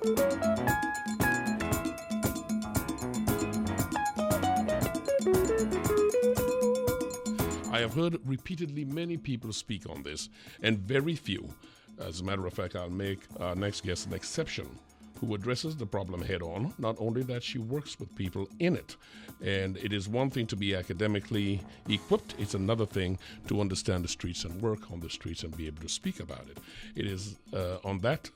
I have heard repeatedly many people speak on this, and very few. As a matter of fact, I'll make our next guest an exception, who addresses the problem head on. Not only that, she works with people in it. And it is one thing to be academically equipped, it's another thing to understand the streets and work on the streets and be able to speak about it. It is on that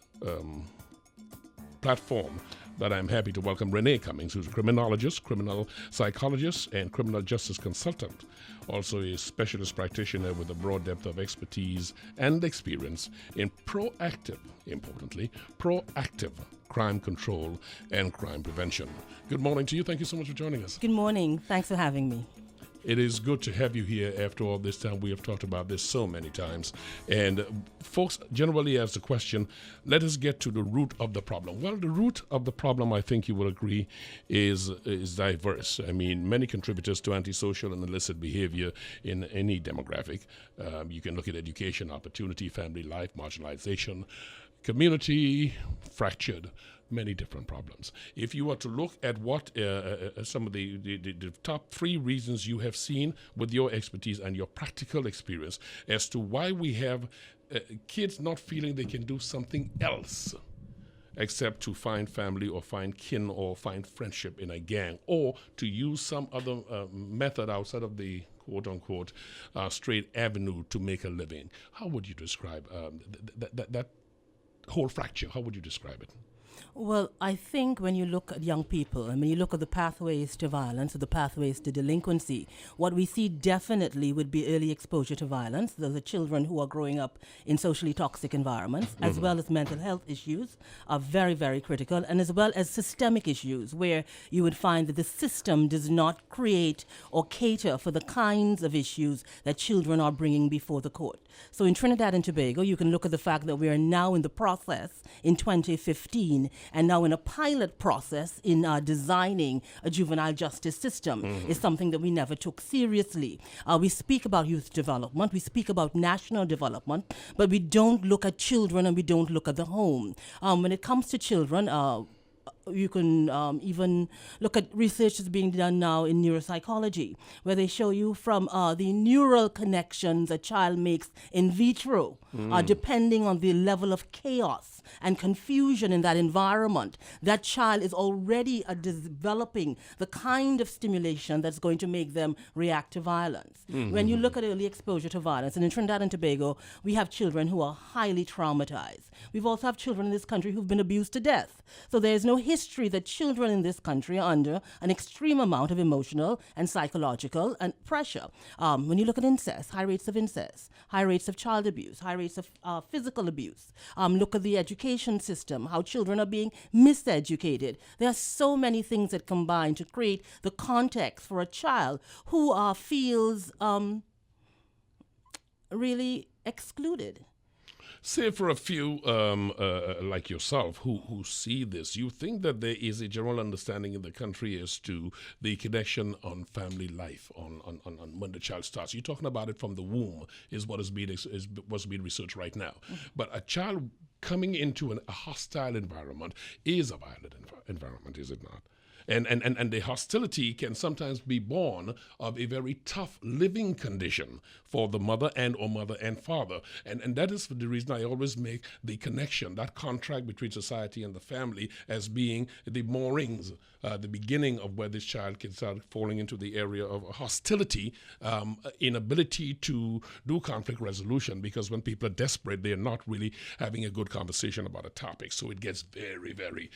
platform that I'm happy to welcome Renee Cummings, who's a criminologist, criminal psychologist, and criminal justice consultant. Also a specialist practitioner with a broad depth of expertise and experience in importantly, proactive crime control and crime prevention. Good morning to you. Thank you so much for joining us. Good morning. Thanks for having me. It is good to have you here after all this time. We have talked about this so many times. And folks generally ask the question, let us get to the root of the problem. Well, the root of the problem, I think you will agree, is diverse. I mean, many contributors to antisocial and illicit behavior in any demographic. You can look at education, opportunity, family life, marginalization, community, fractured, many different problems. If you were to look at what some of the top 3 reasons you have seen with your expertise and your practical experience as to why we have kids not feeling they can do something else except to find family or find kin or find friendship in a gang or to use some other method outside of the quote-unquote straight avenue to make a living. How would you describe that whole fracture? How would you describe it? Well, I think when you look at young people and when you look at the pathways to violence or the pathways to delinquency, what we see definitely would be early exposure to violence. Those are children who are growing up in socially toxic environments, as well as mental health issues are very, very critical, and as well as systemic issues where you would find that the system does not create or cater for the kinds of issues that children are bringing before the court. So in Trinidad and Tobago, you can look at the fact that we are now in the process in 2015 and now in a pilot process in designing a juvenile justice system is something that we never took seriously. We speak about youth development, we speak about national development, but we don't look at children and we don't look at the home. When it comes to children, you can even look at research that's being done now in neuropsychology, where they show you from the neural connections a child makes in vitro, depending on the level of chaos and confusion in that environment. That child is already developing the kind of stimulation that's going to make them react to violence. When you look at early exposure to violence, and in Trinidad and Tobago, we have children who are highly traumatized. We've also have children in this country who've been abused to death. So there is no history that children in this country are under an extreme amount of emotional and psychological and pressure. When you look at incest, high rates of incest, high rates of child abuse, high rates of physical abuse. Look at the education system, how children are being miseducated. There are so many things that combine to create the context for a child who feels really excluded. Say for a few like yourself who see this, you think that there is a general understanding in the country as to the connection on family life, on when the child starts. You're talking about it from the womb is what's being researched right now. But a child coming into a hostile environment is a violent environment, is it not? And the hostility can sometimes be born of a very tough living condition for the mother and father. And that is the reason I always make the connection, that contract between society and the family as being the moorings, the beginning of where this child can start falling into the area of hostility, inability to do conflict resolution, because when people are desperate, they're not really having a good conversation about a topic. So it gets very, very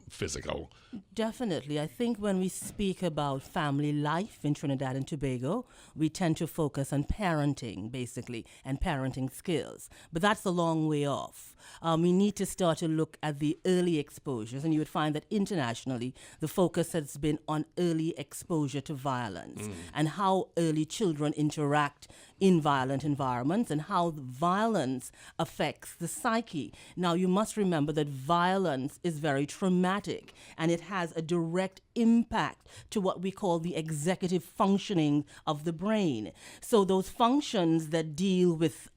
physical. Definitely. I think when we speak about family life in Trinidad and Tobago, we tend to focus on parenting, basically, and parenting skills. But that's a long way off. We need to start to look at the early exposures, and you would find that internationally, the focus has been on early exposure to violence and how early children interact in violent environments and how the violence affects the psyche. Now, you must remember that violence is very traumatic and it has a direct impact to what we call the executive functioning of the brain. So those functions that deal with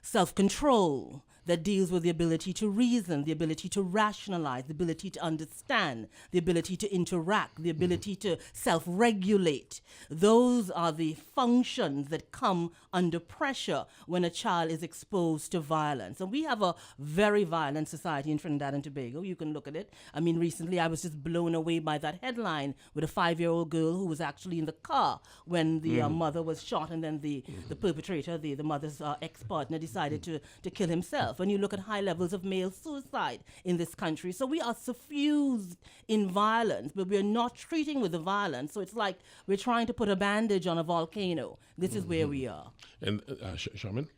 self-control, that deals with the ability to reason, the ability to rationalize, the ability to understand, the ability to interact, the ability to self-regulate. Those are the functions that come under pressure when a child is exposed to violence. And we have a very violent society in Trinidad and Tobago. You can look at it. I mean, recently I was just blown away by that headline with a 5-year-old girl who was actually in the car when the mother was shot, and then the perpetrator, the mother's ex-partner, decided to kill himself. And you look at high levels of male suicide in this country. So we are suffused in violence, but we're not treating with the violence. So it's like we're trying to put a bandage on a volcano. This is where we are. And Sharmain?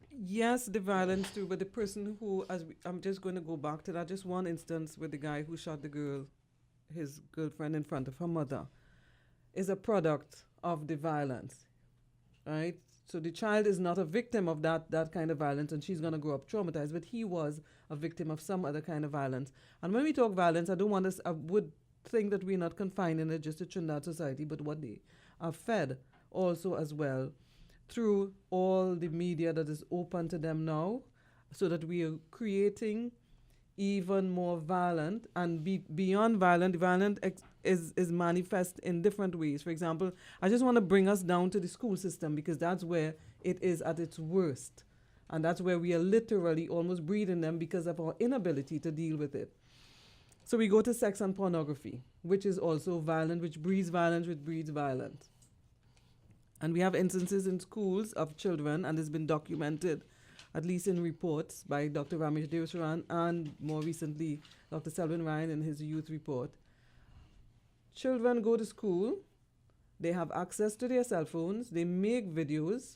Yes, the violence too, but the person who, I'm just going to go back to that, just one instance with the guy who shot the girl, his girlfriend in front of her mother, is a product of the violence, right? So the child is not a victim of that kind of violence, and she's going to grow up traumatized, but he was a victim of some other kind of violence. And when we talk violence, I would think that we're not confining it just to Trinidad society, but what they are fed also as well through all the media that is open to them now, so that we are creating even more violent and beyond violent. Violent is manifest in different ways. For example, I just want to bring us down to the school system, because that's where it is at its worst. And that's where we are literally almost breeding them because of our inability to deal with it. So we go to sex and pornography, which is also violent, which breeds violence, which breeds violence. And we have instances in schools of children, and it's been documented, at least in reports by Dr. Ramesh Devaswaran and more recently Dr. Selwyn Ryan in his youth report. Children go to school, they have access to their cell phones, they make videos,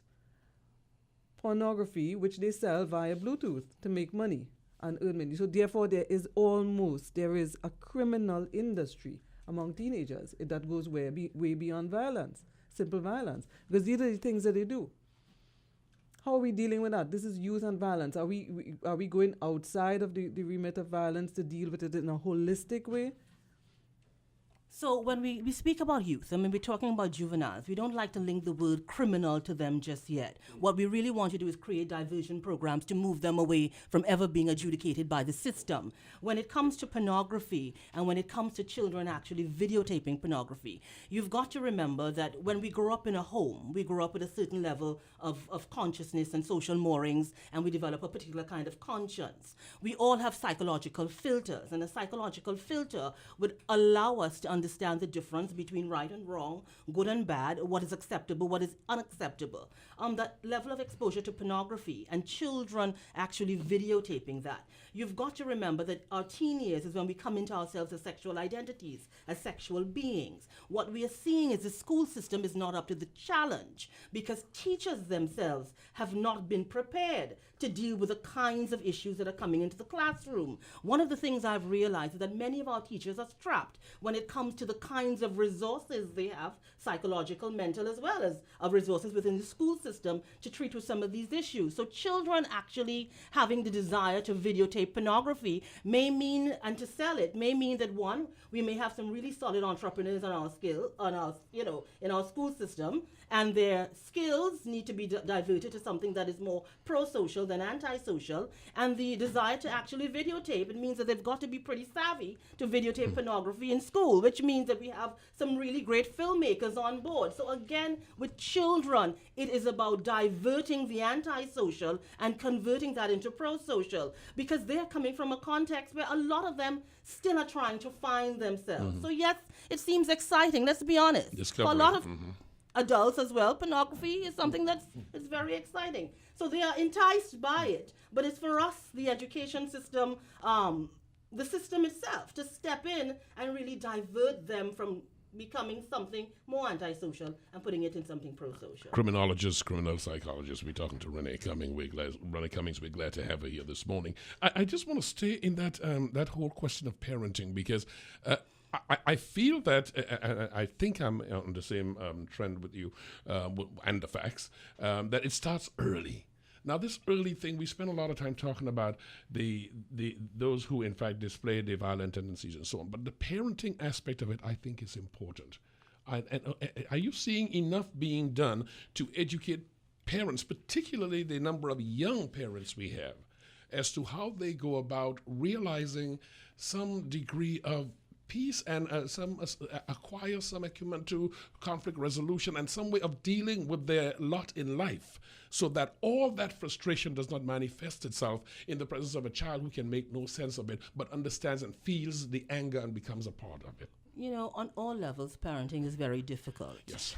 pornography, which they sell via Bluetooth to make money and earn money. So therefore there is a criminal industry among teenagers that goes way beyond violence. Simple violence, because these are the things that they do. How are we dealing with that? This is youth and violence. Are we going outside of the remit of violence to deal with it in a holistic way? So when we speak about youth, I mean, we're talking about juveniles. We don't like to link the word criminal to them just yet. What we really want to do is create diversion programs to move them away from ever being adjudicated by the system. When it comes to pornography and when it comes to children actually videotaping pornography, you've got to remember that when we grow up in a home, we grow up with a certain level of consciousness and social moorings, and we develop a particular kind of conscience. We all have psychological filters, and a psychological filter would allow us to understand the difference between right and wrong, good and bad, what is acceptable, what is unacceptable. That level of exposure to pornography and children actually videotaping that. You've got to remember that our teen years is when we come into ourselves as sexual identities, as sexual beings. What we are seeing is the school system is not up to the challenge, because teachers themselves have not been prepared to deal with the kinds of issues that are coming into the classroom. One of the things I've realized is that many of our teachers are strapped when it comes to the kinds of resources they have, psychological, mental, as well as resources within the school system to treat with some of these issues. So children actually having the desire to videotape pornography may mean, and to sell it, may mean that one, we may have some really solid entrepreneurs in our school system, and their skills need to be diverted to something that is more pro-social than anti-social. And the desire to actually videotape, it means that they've got to be pretty savvy to videotape pornography in school, which means that we have some really great filmmakers on board. So again, with children, it is about diverting the anti-social and converting that into pro-social, because they're coming from a context where a lot of them still are trying to find themselves. So yes, it seems exciting, let's be honest. Discovery. For a lot of adults as well, pornography is something that's very exciting. So they are enticed by it. But it's for us, the education system, the system itself, to step in and really divert them from becoming something more antisocial and putting it in something pro-social. Criminologist, criminal psychologist. We're talking to Renee Cummings. We're glad to have her here this morning. I just want to stay in that whole question of parenting, because I feel that, I think I'm on the same trend with you and the facts, that it starts early. Now, this early thing, we spend a lot of time talking about those who, in fact, display their violent tendencies and so on. But the parenting aspect of it, I think, is important. Are you seeing enough being done to educate parents, particularly the number of young parents we have, as to how they go about realizing some degree of peace and acquire some acumen to conflict resolution and some way of dealing with their lot in life, so that all that frustration does not manifest itself in the presence of a child who can make no sense of it, but understands and feels the anger and becomes a part of it. You know, on all levels, parenting is very difficult. Yes.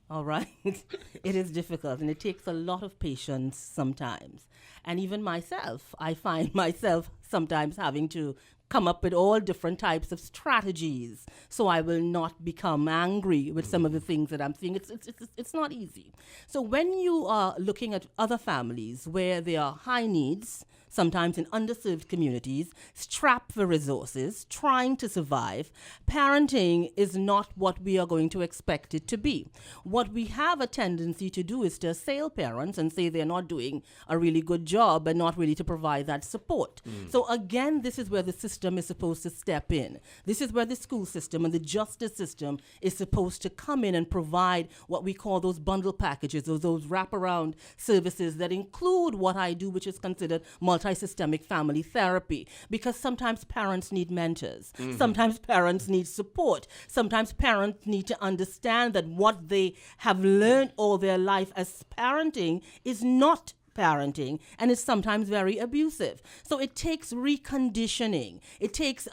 All right? It is difficult, and it takes a lot of patience sometimes. And even myself, I find myself sometimes having to come up with all different types of strategies so I will not become angry with some of the things that I'm seeing. It's not easy. So when you are looking at other families where there are high needs, sometimes in underserved communities, strapped for resources, trying to survive, parenting is not what we are going to expect it to be. What we have a tendency to do is to assail parents and say they're not doing a really good job and not really to provide that support. So again, this is where the system is supposed to step in. This is where the school system and the justice system is supposed to come in and provide what we call those bundle packages, or those wraparound services that include what I do, which is considered multi-systemic family therapy, because sometimes parents need mentors. Sometimes parents need support. Sometimes parents need to understand that what they have learned all their life as parenting is not parenting, and it's sometimes very abusive. So it takes reconditioning. It takes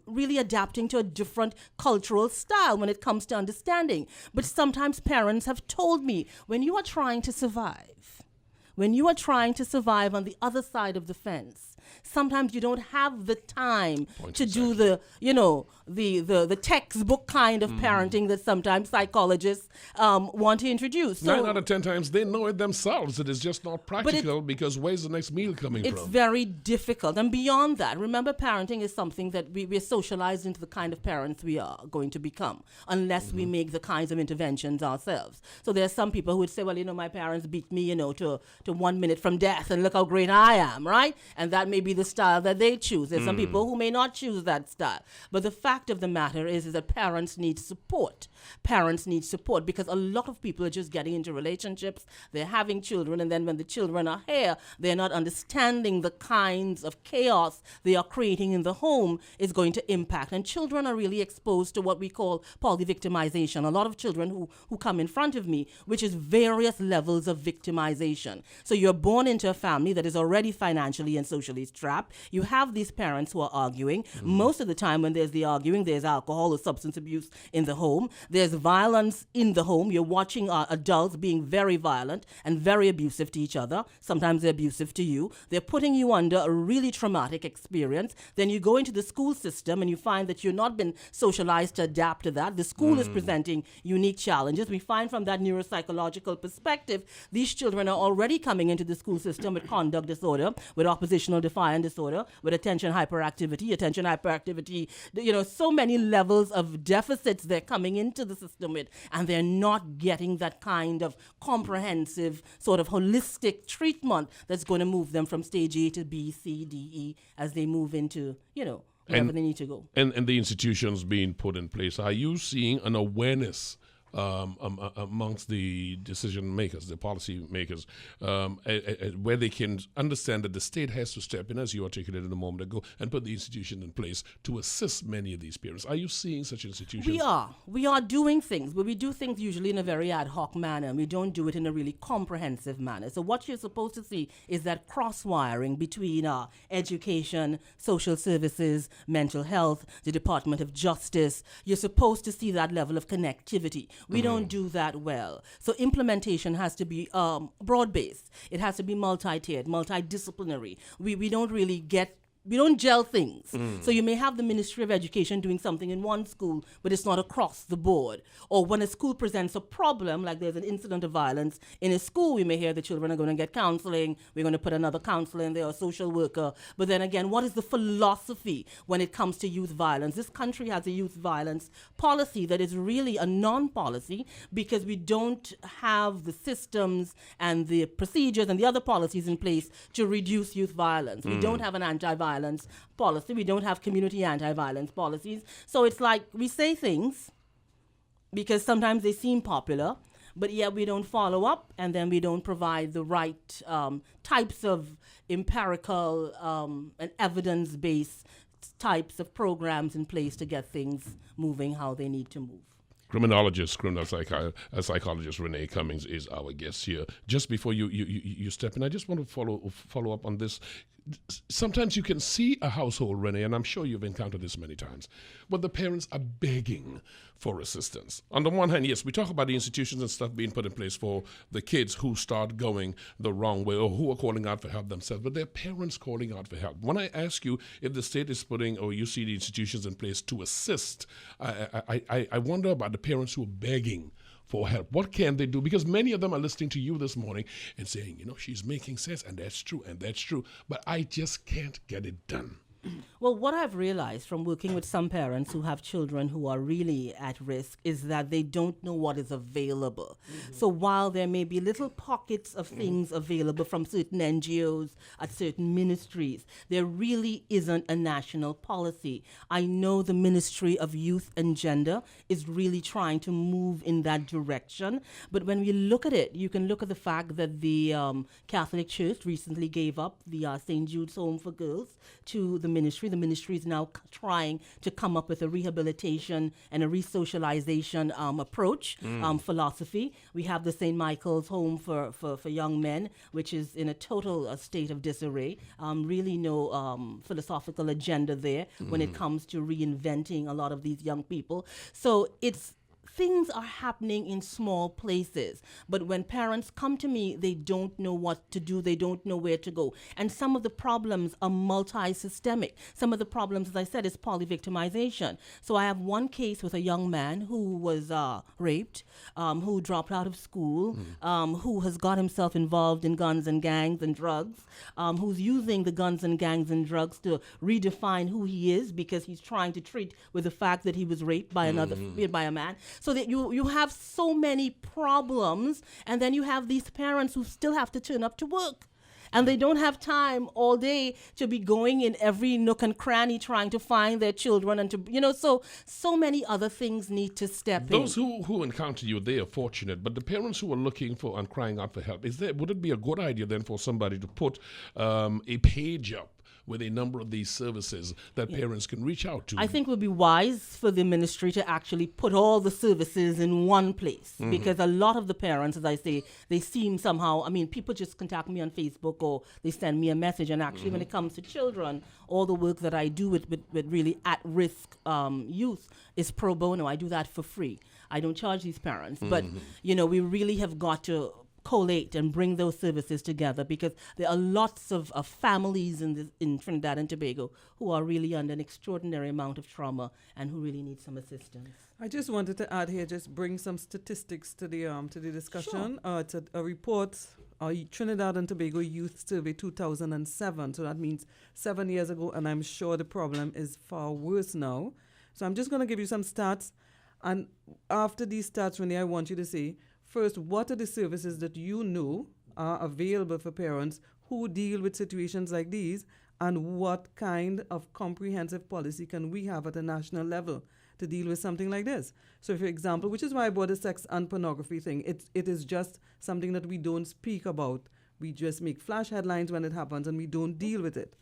really adapting to a different cultural style when it comes to understanding. But sometimes parents have told me, when you are trying to survive on the other side of the fence, sometimes you don't have the time to do the textbook kind of parenting that sometimes psychologists want to introduce. So 9 out of 10 times they know it themselves. It is just not practical, because where's the next meal coming from? It's very difficult. And beyond that, remember, parenting is something that we're socialized into the kind of parents we are going to become, unless we make the kinds of interventions ourselves. So there are some people who would say, well, my parents beat me, to 1 minute from death, and look how great I am, right? And that may be the style that they choose. There's some people who may not choose that style. But the fact of the matter is that parents need support. Parents need support, because a lot of people are just getting into relationships, they're having children, and then when the children are here, they're not understanding the kinds of chaos they are creating in the home is going to impact. And children are really exposed to what we call polyvictimization. A lot of children who come in front of me, which is various levels of victimization. So you're born into a family that is already financially and socially strapped. You have these parents who are arguing. Most of the time when there's the arguing, there's alcohol or substance abuse in the home. There's violence in the home. You're watching adults being very violent and very abusive to each other. Sometimes they're abusive to you. They're putting you under a really traumatic experience. Then you go into the school system and you find that you've not been socialized to adapt to that. The school is presenting unique challenges. We find from that neuropsychological perspective, these children are already coming into the school system with conduct disorder, with oppositional defiant disorder, with attention hyperactivity, so many levels of deficits they're coming into the system with, and they're not getting that kind of comprehensive sort of holistic treatment that's going to move them from stage A to B, C, D, E as they move into, wherever they need to go. And the institutions being put in place, are you seeing an awareness amongst the decision makers, the policy makers, where they can understand that the state has to step in, as you articulated a moment ago, and put the institution in place to assist many of these parents? Are you seeing such institutions? We are doing things, but we do things usually in a very ad hoc manner, and we don't do it in a really comprehensive manner. So what you're supposed to see is that cross-wiring between education, social services, mental health, the Department of Justice. You're supposed to see that level of connectivity. We don't do that well. So implementation has to be broad-based. It has to be multi-tiered, multidisciplinary. We don't really we don't gel things. So you may have the Ministry of Education doing something in one school, but it's not across the board. Or when a school presents a problem, like there's an incident of violence in a school, we may hear the children are going to get counseling, we're going to put another counselor in there, a social worker. But then again, what is the philosophy when it comes to youth violence? This country has a youth violence policy that is really a non-policy, because we don't have the systems and the procedures and the other policies in place to reduce youth violence. We don't have an anti-violence policy. We don't have community anti-violence policies. So it's like we say things because sometimes they seem popular, but yet we don't follow up, and then we don't provide the right types of empirical and evidence-based types of programs in place to get things moving how they need to move. Criminologist, psychologist Renee Cummings is our guest here. Just before you step in, I just want to follow up on this. Sometimes you can see a household, Renee, and I'm sure you've encountered this many times, where the parents are begging for assistance. On the one hand, yes, we talk about the institutions and stuff being put in place for the kids who start going the wrong way or who are calling out for help themselves, but they're parents calling out for help. When I ask you if the state is putting, or you see the institutions in place to assist, I wonder about the parents who are begging for help. What can they do? Because many of them are listening to you this morning and saying, she's making sense, and that's true, but I just can't get it done. Well, what I've realized from working with some parents who have children who are really at risk is that they don't know what is available. So while there may be little pockets of things available from certain NGOs at certain ministries, there really isn't a national policy. I know the Ministry of Youth and Gender is really trying to move in that direction. But when we look at it, you can look at the fact that the Catholic Church recently gave up the St. Jude's Home for Girls to the ministry. The ministry is now trying to come up with a rehabilitation and a resocialization approach, philosophy. We have the St. Michael's Home for Young Men, which is in a total state of disarray. Really no philosophical agenda there when it comes to reinventing a lot of these young people. So things are happening in small places, but when parents come to me, they don't know what to do. They don't know where to go. And some of the problems are multi-systemic. Some of the problems, as I said, is poly-victimization. So I have one case with a young man who was raped, who dropped out of school, who has got himself involved in guns and gangs and drugs, who's using the guns and gangs and drugs to redefine who he is because he's trying to treat with the fact that he was raped by by a man. So that you have so many problems, and then you have these parents who still have to turn up to work. And they don't have time all day to be going in every nook and cranny trying to find their children and to, so many other things need to step in. Those who encounter you, they are fortunate, but the parents who are looking for and crying out for help, would it be a good idea then for somebody to put a page up with a number of these services that parents can reach out to? I think it would be wise for the ministry to actually put all the services in one place, because a lot of the parents, as I say, they seem somehow, people just contact me on Facebook or they send me a message, and actually when it comes to children, all the work that I do with really at-risk youth is pro bono. I do that for free. I don't charge these parents, but we really have got to collate and bring those services together, because there are lots of families in Trinidad and Tobago who are really under an extraordinary amount of trauma and who really need some assistance. I just wanted to add here, just bring some statistics to the discussion. Sure. It's a report, Trinidad and Tobago Youth Survey 2007. So that means 7 years ago, and I'm sure the problem is far worse now. So I'm just going to give you some stats, and after these stats, Renee, I want you to say, first, what are the services that you know are available for parents who deal with situations like these, and what kind of comprehensive policy can we have at a national level to deal with something like this? So, for example, which is why I brought the sex and pornography thing. It is just something that we don't speak about. We just make flash headlines when it happens, and we don't deal with it.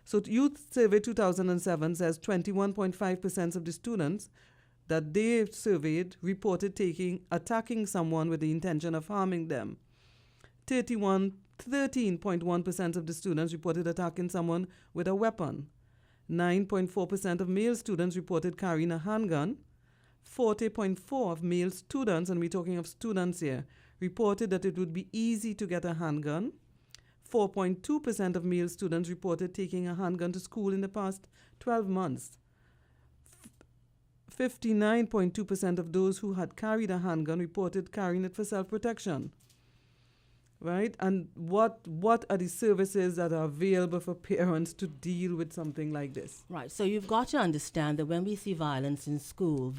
So, Youth Survey 2007 says 21.5% of the students that they surveyed reported attacking someone with the intention of harming them. 13.1% of the students reported attacking someone with a weapon. 9.4% of male students reported carrying a handgun. 40.4% of male students, and we're talking of students here, reported that it would be easy to get a handgun. 4.2% of male students reported taking a handgun to school in the past 12 months. 59.2% of those who had carried a handgun reported carrying it for self-protection. Right? And what are the services that are available for parents to deal with something like this? Right. So you've got to understand that when we see violence in school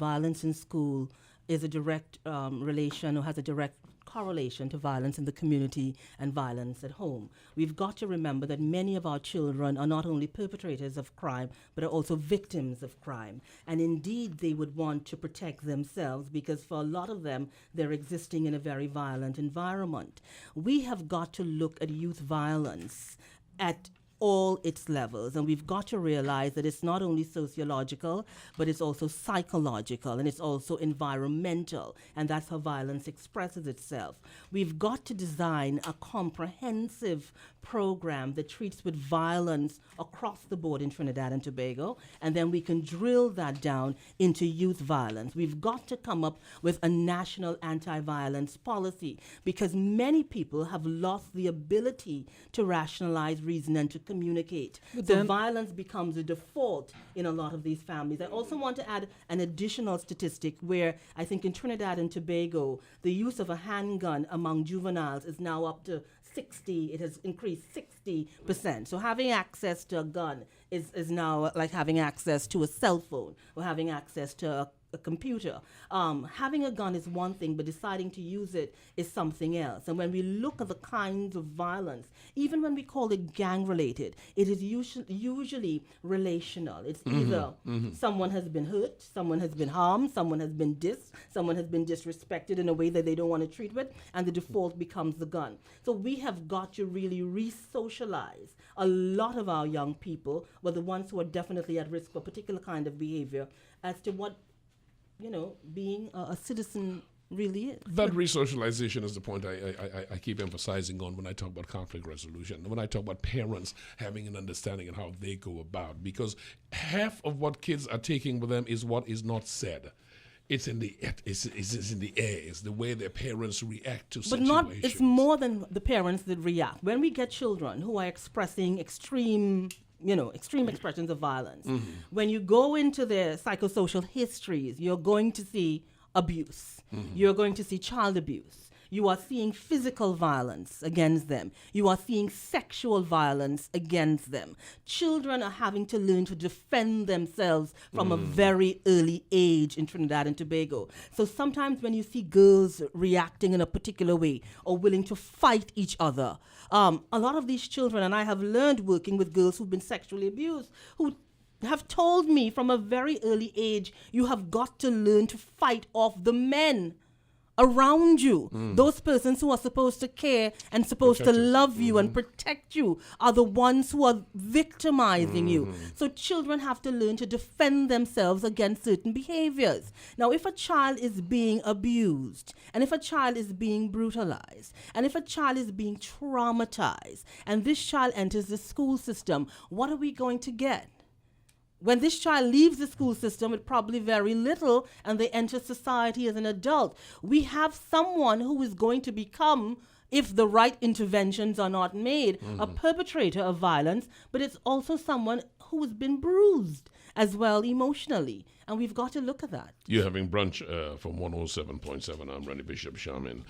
is a direct relation, or has a direct correlation to violence in the community and violence at home. We've got to remember that many of our children are not only perpetrators of crime, but are also victims of crime. And indeed, they would want to protect themselves because for a lot of them, they're existing in a very violent environment. We have got to look at youth violence at all its levels, and we've got to realize that it's not only sociological, but it's also psychological, and it's also environmental, and that's how violence expresses itself. We've got to design a comprehensive program that treats with violence across the board in Trinidad and Tobago, and then we can drill that down into youth violence. We've got to come up with a national anti-violence policy because many people have lost the ability to rationalize, reason, and to communicate. So violence becomes a default in a lot of these families. I also want to add an additional statistic where I think in Trinidad and Tobago, the use of a handgun among juveniles is now up to 60, it has increased 60%. So having access to a gun is now like having access to a cell phone or having access to a computer. Having a gun is one thing, but deciding to use it is something else. And when we look at the kinds of violence, even when we call it gang-related, it is usually relational. It's either someone has been hurt, someone has been harmed, someone has been someone has been disrespected in a way that they don't want to treat with, and the default becomes the gun. So we have got to really re-socialize a lot of our young people, but the ones who are definitely at risk for a particular kind of behavior, as to what being a citizen really is. That resocialization is the point I keep emphasizing on when I talk about conflict resolution, when I talk about parents having an understanding of how they go about, because half of what kids are taking with them is what is not said. It's in the air. It's the way their parents react to situations. It's more than the parents that react. When we get children who are expressing extreme expressions of violence. When you go into their psychosocial histories, you're going to see abuse. You're going to see child abuse. You are seeing physical violence against them. You are seeing sexual violence against them. Children are having to learn to defend themselves from a very early age in Trinidad and Tobago. So sometimes when you see girls reacting in a particular way or willing to fight each other, a lot of these children, and I have learned working with girls who've been sexually abused, who have told me from a very early age, you have got to learn to fight off the men around you. Those persons who are supposed to care and supposed to love you and protect you are the ones who are victimizing you. So children have to learn to defend themselves against certain behaviors. Now, if a child is being abused, and if a child is being brutalized, and if a child is being traumatized, and this child enters the school system, what are we going to get? When this child leaves the school system with probably very little and they enter society as an adult, we have someone who is going to become, if the right interventions are not made, a perpetrator of violence, but it's also someone who has been bruised as well emotionally. And we've got to look at that. You're having brunch from 107.7. I'm Rennie Bishop Sharmain.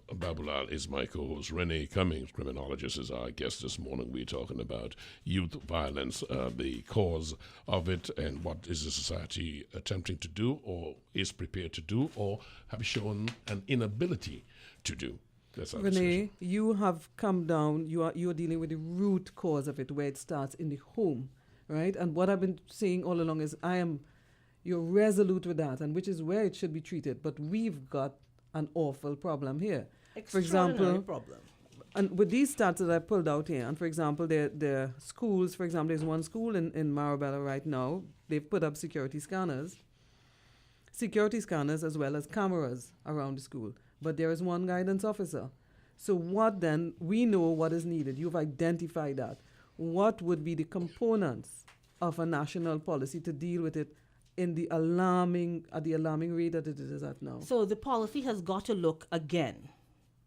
Baboolal is my co-host. Renee Cummings, criminologist, is our guest this morning. We're talking about youth violence, the cause of it, and what is the society attempting to do or is prepared to do or have shown an inability to do. Renee, you have come down, you're dealing with the root cause of it, where it starts in the home, right? And what I've been saying all along is you're resolute with that, and which is where it should be treated. But we've got an awful problem here. For example, problem. And with these stats that I pulled out here, and for example, the schools, for example, there's one school in Marabella right now, they've put up security scanners as well as cameras around the school. But there is one guidance officer. So what then? We know what is needed. You've identified that. What would be the components of a national policy to deal with it in the alarming rate that it is at now? So the policy has got to look again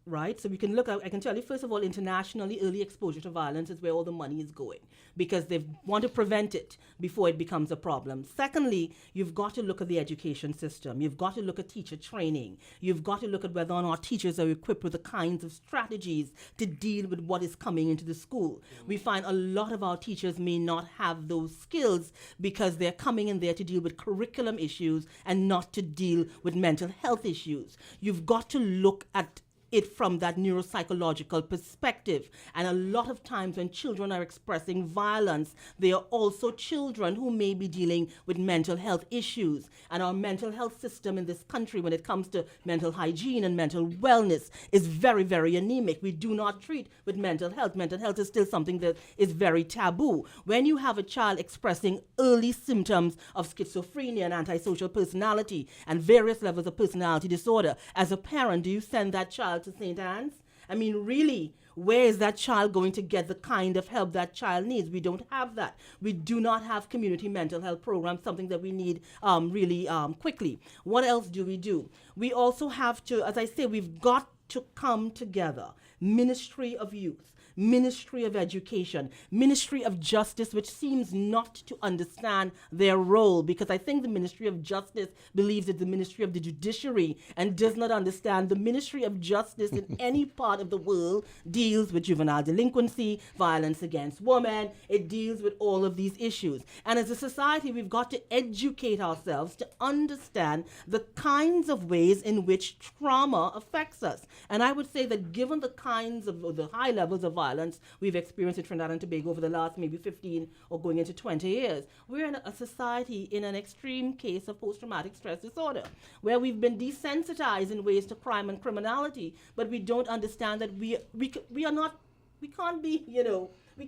right? So we can look at, I can tell you, first of all, internationally, early exposure to violence is where all the money is going because they want to prevent it before it becomes a problem. Secondly, you've got to look at the education system. You've got to look at teacher training. You've got to look at whether or not teachers are equipped with the kinds of strategies to deal with what is coming into the school. We find a lot of our teachers may not have those skills because they're coming in there to deal with curriculum issues and not to deal with mental health issues. You've got to look at it from that neuropsychological perspective. And a lot of times when children are expressing violence, they are also children who may be dealing with mental health issues. And our mental health system in this country, when it comes to mental hygiene and mental wellness, is very, very anemic. We do not treat with mental health. Mental health is still something that is very taboo. When you have a child expressing early symptoms of schizophrenia and antisocial personality and various levels of personality disorder, as a parent, do you send that child to St. Anne's? I mean, really, where is that child going to get the kind of help that child needs? We don't have that. We do not have community mental health programs, something that we need really quickly. What else do? We also have to, as I say, we've got to come together. Ministry of Youth, Ministry of Education, Ministry of Justice, which seems not to understand their role, because I think the Ministry of Justice believes it's the Ministry of the Judiciary and does not understand the Ministry of Justice in any part of the world deals with juvenile delinquency, violence against women. It deals with all of these issues. And as a society, we've got to educate ourselves to understand the kinds of ways in which trauma affects us. And I would say that given the kinds of the high levels of violence we've experienced in Trinidad and Tobago over the last maybe 15 or going into 20 years, we're in a society in an extreme case of post-traumatic stress disorder, where we've been desensitized in ways to crime and criminality, but we don't understand that we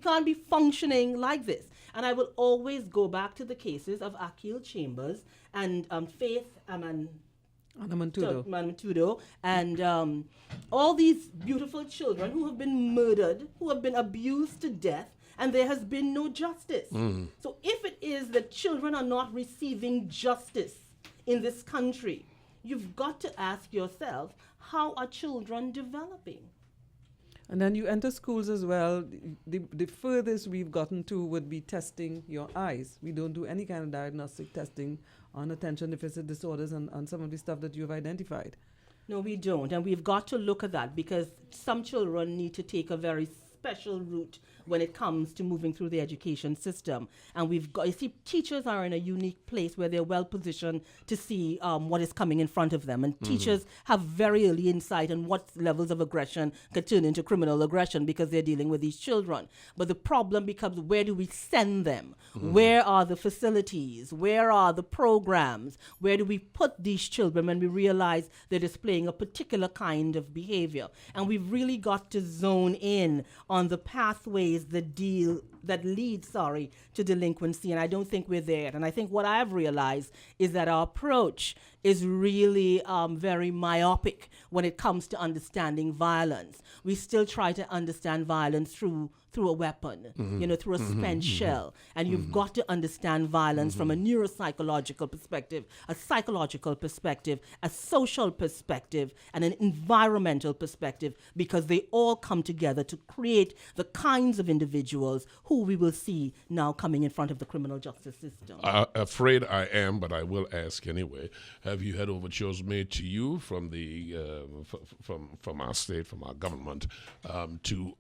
can't be functioning like this. And I will always go back to the cases of Akil Chambers and Faith Matudo, and all these beautiful children who have been murdered, who have been abused to death, and there has been no justice. So if it is that children are not receiving justice in this country, you've got to ask yourself, how are children developing? And then you enter schools as well. The furthest we've gotten to would be testing your eyes. We don't do any kind of diagnostic testing on attention deficit disorders and some of the stuff that you've identified. No, we don't. And we've got to look at that because some children need to take a very special route when it comes to moving through the education system. And we've got, you see, teachers are in a unique place where they're well positioned to see what is coming in front of them. And teachers have very early insight on what levels of aggression could turn into criminal aggression because they're dealing with these children. But the problem becomes, where do we send them? Where are the facilities? Where are the programs? Where do we put these children when we realize they're displaying a particular kind of behavior? And we've really got to zone in on the pathways that lead to delinquency, and I don't think we're there. And I think what I've realized is that our approach is really very myopic when it comes to understanding violence. We still try to understand violence through a weapon, through a spent shell. And you've got to understand violence from a neuropsychological perspective, a psychological perspective, a social perspective, and an environmental perspective, because they all come together to create the kinds of individuals who we will see now coming in front of the criminal justice system. Afraid I am, but I will ask anyway. Have you had overtures made to you from the from our state, from our government, to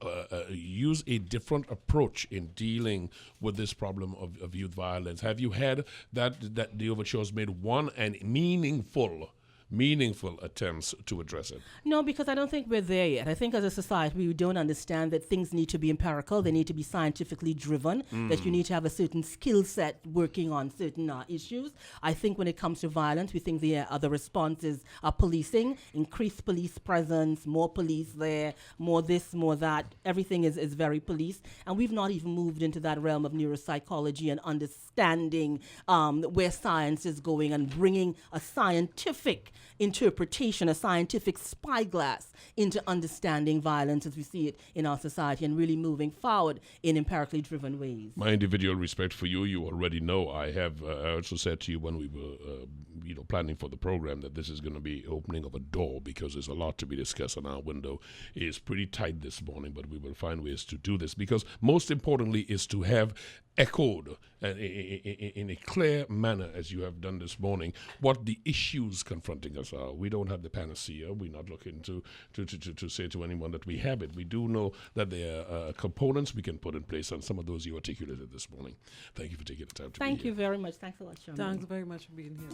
use a different approach in dealing with this problem of youth violence? Have you had that the overtures made one and meaningful attempts to address it? No, because I don't think we're there yet. I think as a society, we don't understand that things need to be empirical. They need to be scientifically driven, that you need to have a certain skill set working on certain issues. I think when it comes to violence, we think the other responses are policing, increased police presence, more police there, more this, more that. Everything is very police. And we've not even moved into that realm of neuropsychology and understanding where science is going and bringing a scientific interpretation, a scientific spyglass into understanding violence as we see it in our society and really moving forward in empirically driven ways. My individual respect for you, you already know. I also said to you when we were, planning for the program that this is going to be opening of a door because there's a lot to be discussed, and our window is pretty tight this morning, but we will find ways to do this because most importantly is to have echoed in a clear manner, as you have done this morning, what the issues confronting us are. We don't have the panacea. We're not looking to say to anyone that we have it. We do know that there are components we can put in place, and some of those you articulated this morning. Thank you for taking the time to be here. Thank you very much. Thanks a lot, Sharmain. Thanks very much for being here.